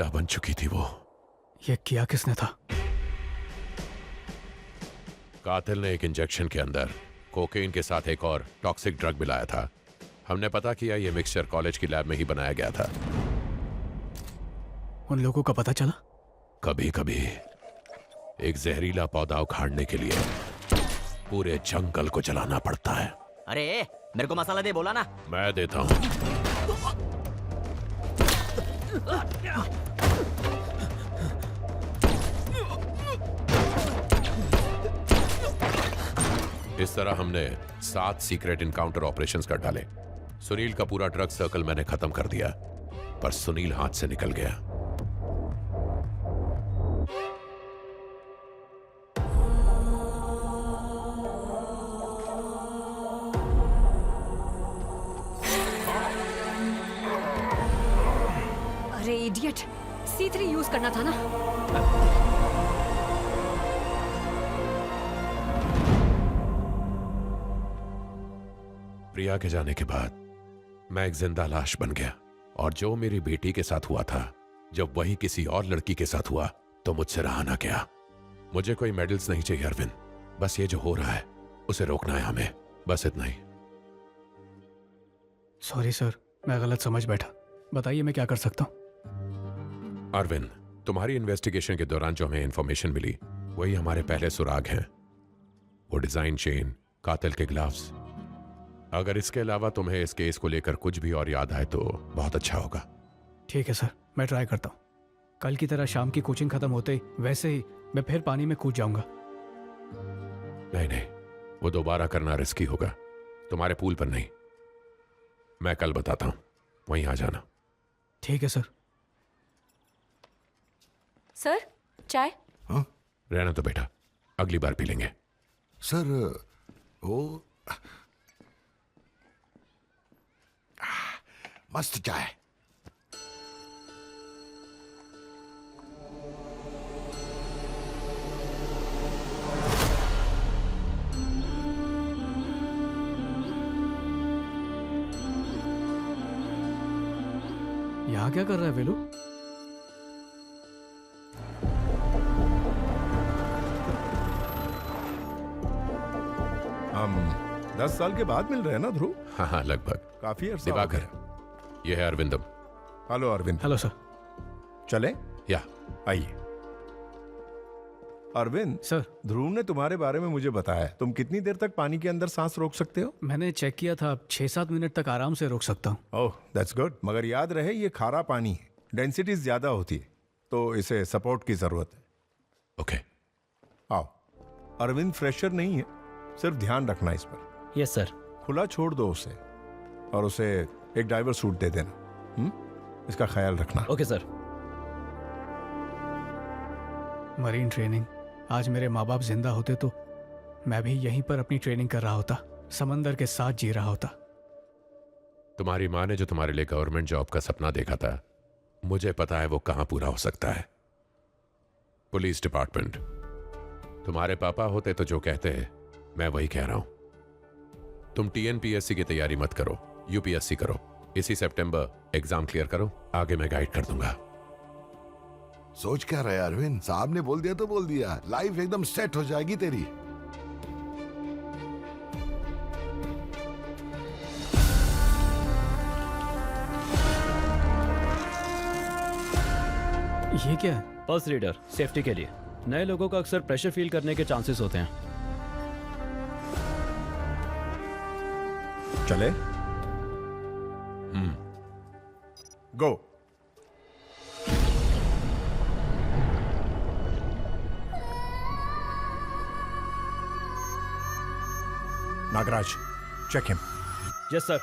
Villa बन चुकी थी वो। ये किया किसने था? कातिल ने एक इंजेक्शन के अंदर कोकेन के साथ एक और टॉक्सिक ड्रग मिलाया था। हमने पता किया ये मिक्सचर कॉलेज की लैब में ही बनाया गया था। उन लोगों का पता चला? कभी कभी एक जहरीला पौधा उखाड़ने के लिए पूरे जंगल को जलाना पड़ता है। अरे मेरे को मसाला दे, बोला ना। मैं देता हूं। इस तरह हमने 7 सीक्रेट इनकाउंटर ऑपरेशंस कर डाले। सुनील का पूरा ड्रग सर्कल मैंने खत्म कर दिया, पर सुनील हाथ से निकल गया। अरे इडियट, C3 यूज करना था ना। प्रिया के जाने के बाद मैं एक जिंदा लाश बन गया, और जो मेरी बेटी के साथ हुआ था, जब वही किसी और लड़की के साथ हुआ तो मुझसे रहा ना गया। मुझे कोई मेडल्स नहीं चाहिए अरविंद, बस ये जो हो रहा है उसे रोकना है हमें, बस इतना ही। सॉरी सर, मैं गलत समझ बैठा। बताइए मैं क्या कर सकता हूँ? अरविंद, तुम्हारी इन्वेस्टिगेशन के दौरान जो हमें इंफॉर्मेशन मिली वही हमारे पहले सुराग हैं। वो डिजाइन चेन, कातिल के ग्लव्स। अगर इसके अलावा तुम्हें इस केस को लेकर कुछ भी और याद आए तो बहुत अच्छा होगा। ठीक है सर, मैं ट्राई करता हूँ। कल की तरह शाम की कोचिंग खत्म होते ही वैसे ही मैं फिर पानी में कूद जाऊंगा। नहीं नहीं, वो दोबारा करना रिस्की होगा। तुम्हारे पूल पर नहीं, मैं कल बताता हूं, वहीं आ जाना। ठीक है सर। सर चाय? हाँ रहना तो बेटा, अगली बार पी लेंगे। सर, वो मस्त चाय। यहाँ क्या कर रहा है वेलू? हम 10 साल के बाद मिल रहे हैं ना ध्रुव? हाँ हाँ, लगभग। काफी अरसा हो दिवाकर, गया। ये है अरविंदम। हेलो अरविंद। Hello sir. चले? या आइए। अरविंद सर, ध्रुव ने तुम्हारे बारे में मुझे बताया। तुम कितनी देर तक पानी के अंदर सांस रोक सकते हो? मैंने चेक किया था, 6-7 मिनट तक आराम से रोक सकता हूँ। Oh that's good. मगर याद रहे ये खारा पानी है, डेंसिटी ज्यादा होती है, तो इसे सपोर्ट की जरूरत है। ओके। आओ। अरविंद फ्रेशर नहीं है, सिर्फ ध्यान रखना इस पर। Yes sir. खुला छोड़ दो उसे, और उसे एक डाइवर सूट दे देना। इसका ख्याल रखना। Okay sir. Marine training. आज मेरे माँ बाप जिंदा होते तो मैं भी यहीं पर अपनी ट्रेनिंग कर रहा होता, समंदर के साथ जी रहा होता। तुम्हारी माँ ने जो तुम्हारे लिए गवर्नमेंट जॉब का सपना देखा था, मुझे पता है वो कहां पूरा हो सकता है। Police department. तुम्हारे पापा होते तो जो कहते हैं मैं वही कह रहा हूं। तुम TNPSC की तैयारी मत करो, UPSC करो। इसी सितंबर एग्जाम क्लियर करो, आगे मैं गाइड कर दूंगा। सोच क्या रहे अरविंद? साहब ने बोल दिया तो बोल दिया, लाइफ एकदम सेट हो जाएगी तेरी। ये क्या है? पल्स रीडर, सेफ्टी के लिए। नए लोगों को अक्सर प्रेशर फील करने के चांसेस होते हैं। चले? Go. Nagraj, check him. Yes sir.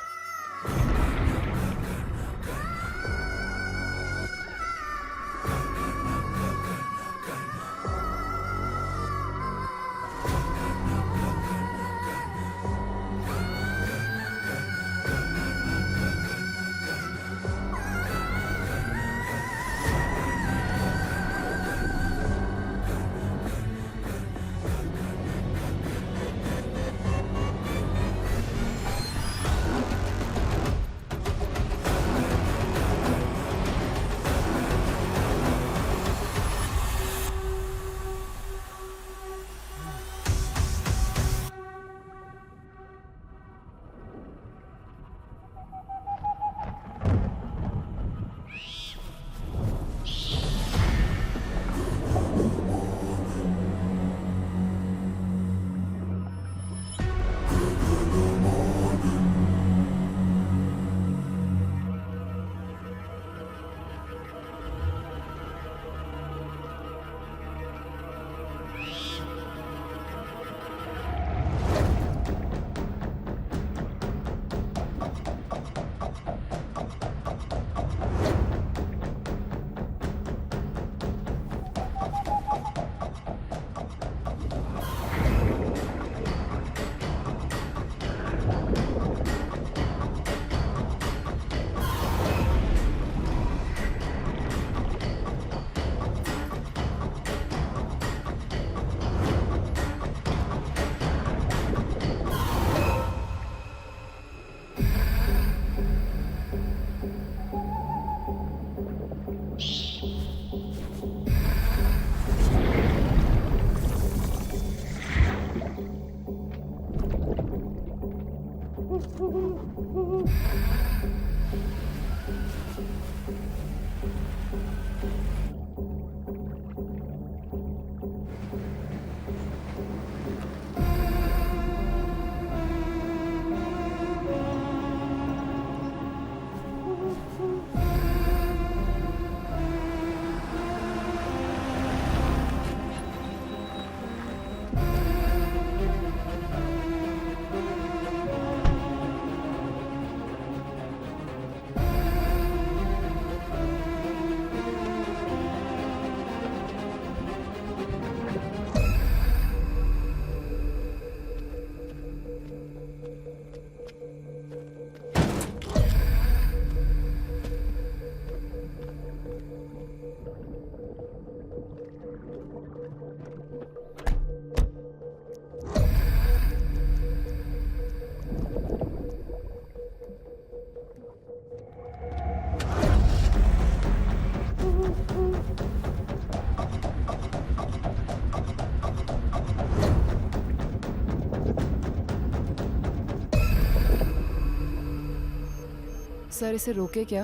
Sir इसे रोके क्या?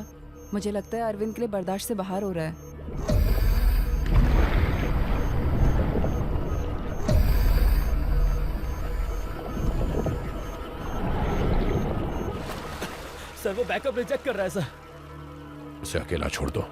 मुझे लगता है अरविंद के लिए बर्दाश्त से बाहर हो रहा है। सर वो बैकअप रिजेक्ट कर रहा है सर। उसे अकेला छोड़ दो।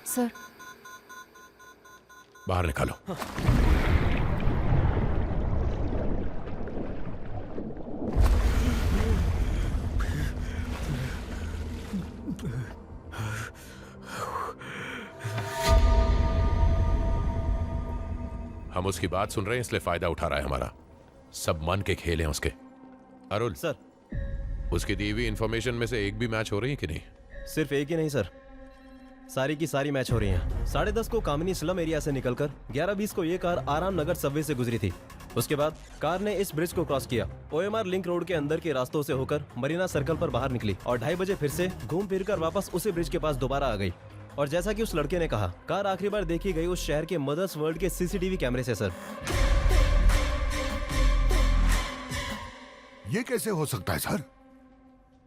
सर बाहर निकालो। हम उसकी बात सुन रहे हैं इसलिए फायदा उठा रहा है हमारा। सब मन के खेल हैं उसके। अरुल सर, उसकी दी हुई इंफॉर्मेशन में से एक भी मैच हो रही है कि नहीं? सिर्फ एक ही नहीं सर, सारी की सारी मैच हो रही हैं। 10:30 को कामिनी स्लम एरिया से निकलकर 11:20 को ये कार आराम नगर सबवे से गुजरी थी। उसके बाद कार ने इस ब्रिज को क्रॉस किया, OMR लिंक रोड के अंदर के रास्तों से होकर मरीना सर्कल पर बाहर निकली और 2:30 बजे फिर से घूम फिर कर वापस उसी ब्रिज के पास दोबारा आ गई। और जैसा कि उस लड़के ने कहा, कार आखिरी बार देखी गई उस शहर के मदर्स वर्ल्ड के CCTV कैमरे से सर। ये कैसे हो सकता है सर?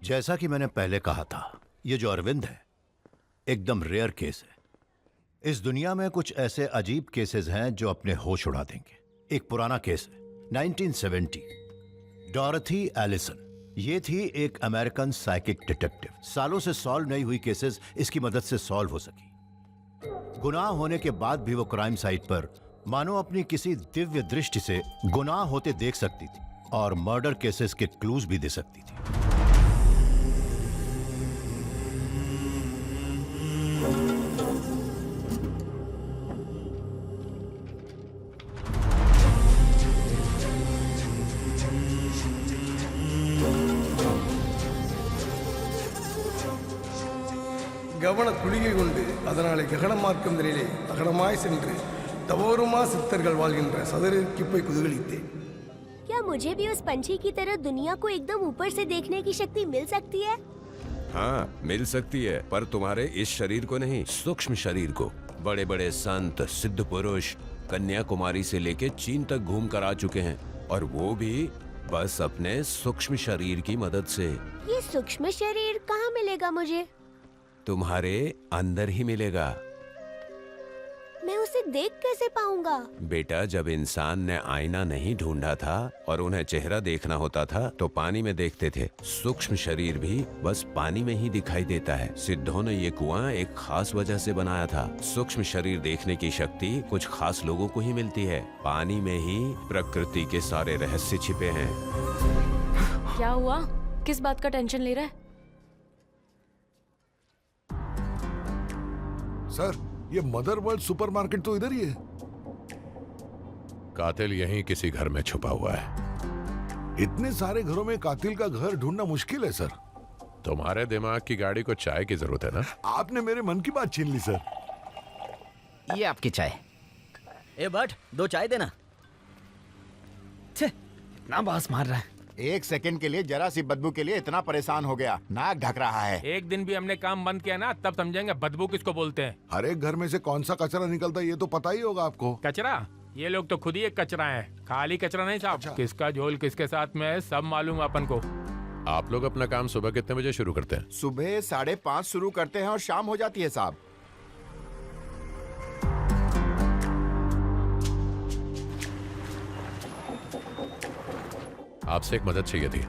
जैसा कि मैंने पहले कहा था, ये जो अरविंद है एकदम रेयर केस है। इस दुनिया में कुछ ऐसे अजीब केसेस हैं जो अपने होश उड़ा देंगे। एक पुराना केस है 1970, डॉरथी एलिसन। ये थी एक अमेरिकन साइकिक डिटेक्टिव। सालों से सॉल्व नहीं हुई केसेस इसकी मदद से सॉल्व हो सकी। गुनाह होने के बाद भी वो क्राइम साइट पर मानो अपनी किसी दिव्य दृष्टि से गुनाह होते देख सकती थी और मर्डर केसेस के क्लूज भी दे सकती थी। கவன குளிகை கொண்டு அதனாலே ககன மார்க்கம் நிலையிலே அகனமாய் சென்று தவோருமா சித்தர்கள் வாழ்கின்ற சதுரருக்கு போய் குதூகலித்தேன்। क्या मुझे भी उस पंछी की तरह दुनिया को एकदम ऊपर से देखने की शक्ति मिल सकती है? हाँ, मिल सकती है, पर तुम्हारे इस शरीर को नहीं, सूक्ष्म शरीर को। बड़े बड़े संत, सिद्ध पुरुष कन्याकुमारी से लेके चीन तक घूम कर आ चुके हैं, और वो भी बस अपने सूक्ष्म शरीर की मदद से। ये सूक्ष्म शरीर कहाँ मिलेगा मुझे? तुम्हारे अंदर ही मिलेगा। मैं उस उसे देख कैसे पाऊंगा? बेटा, जब इंसान ने आईना नहीं ढूंढा था और उन्हें चेहरा देखना होता था तो पानी में देखते थे। सूक्ष्म शरीर भी बस पानी में ही दिखाई देता है। सिद्धों ने ये कुआं एक खास वजह से बनाया था। सूक्ष्म शरीर देखने की शक्ति कुछ खास लोगों को ही मिलती है। पानी में ही प्रकृति के सारे रहस्य छिपे हैं। क्या हुआ? किस बात का टेंशन ले रहा है? सर, ये मदर वर्ल्ड सुपरमार्केट तो इधर ही है। कातिल यहीं किसी घर में छुपा हुआ है। इतने सारे घरों में कातिल का घर ढूंढना मुश्किल है सर। तुम्हारे दिमाग की गाड़ी को चाय की जरूरत है ना? आपने मेरे मन की बात छीन ली सर। ये आपकी चाय। ए बट, 2 चाय देना। इतना बास मार रहा है। एक सेकंड के लिए जरा सी बदबू के लिए इतना परेशान हो गया, नाक ढक रहा है। एक दिन भी हमने काम बंद किया ना, तब समझेंगे बदबू किसको बोलते हैं। हर एक घर में से कौन सा कचरा निकलता है ये तो पता ही होगा आपको। कचरा? ये लोग तो खुद ही एक कचरा है। खाली कचरा नहीं साहब। किसका झोल किसके साथ में है सब मालूम है अपन को। आप लोग अपना काम सुबह कितने बजे शुरू करते हैं? सुबह 5:30 शुरू करते हैं और शाम हो जाती है साहब। आपसे एक मदद चाहिए थी।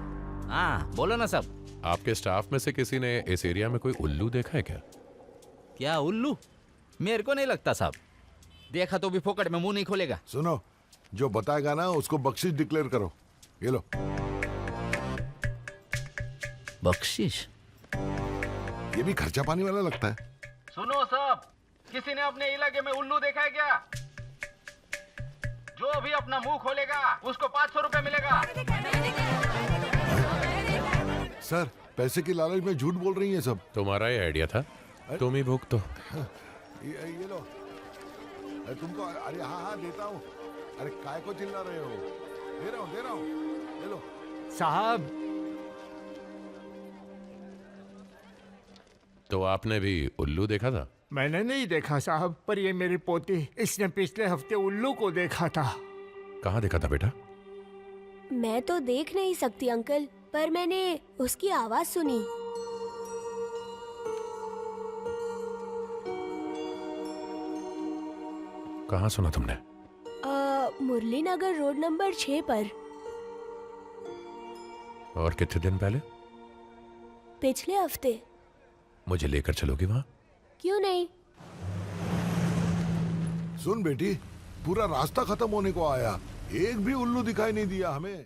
हाँ बोलो ना सब। आपके स्टाफ में से किसी ने इस एरिया में कोई उल्लू देखा है क्या? क्या उल्लू? मेरे को नहीं लगता साहब। देखा तो भी फोकट में मुंह नहीं खोलेगा। सुनो, जो बताएगा ना उसको बख्शिश डिक्लेयर करो। ये लो। बख्शिश? ये भी खर्चा पानी वाला लगता है। सुनो सब, किसी ने अपने इलाके में उल्लू देखा है क्या? जो भी अपना मुंह खोलेगा उसको 500 रुपए मिलेगा। सर, पैसे की लालच में झूठ बोल रही है सब। तुम्हारा ही आइडिया था, तुम ही भुगतो। ये लो। अरे तुमको, अरे हाँ देता हूँ। अरे काय को चिल्ला रहे हो? दे रहा हूँ ये लो। साहब, तो आपने भी उल्लू देखा था? मैंने नहीं देखा साहब, पर ये मेरी पोती, इसने पिछले हफ्ते उल्लू को देखा था। कहाँ देखा था बेटा? मैं तो देख नहीं सकती अंकल, पर मैंने उसकी आवाज सुनी। कहाँ सुना तुमने? मुरली नगर रोड नंबर 6 पर। और कितने दिन पहले? पिछले हफ्ते। मुझे लेकर चलोगी वहाँ? क्यों नहीं? सुन बेटी, पूरा रास्ता खत्म होने को आया, एक भी उल्लू दिखाई नहीं दिया हमें।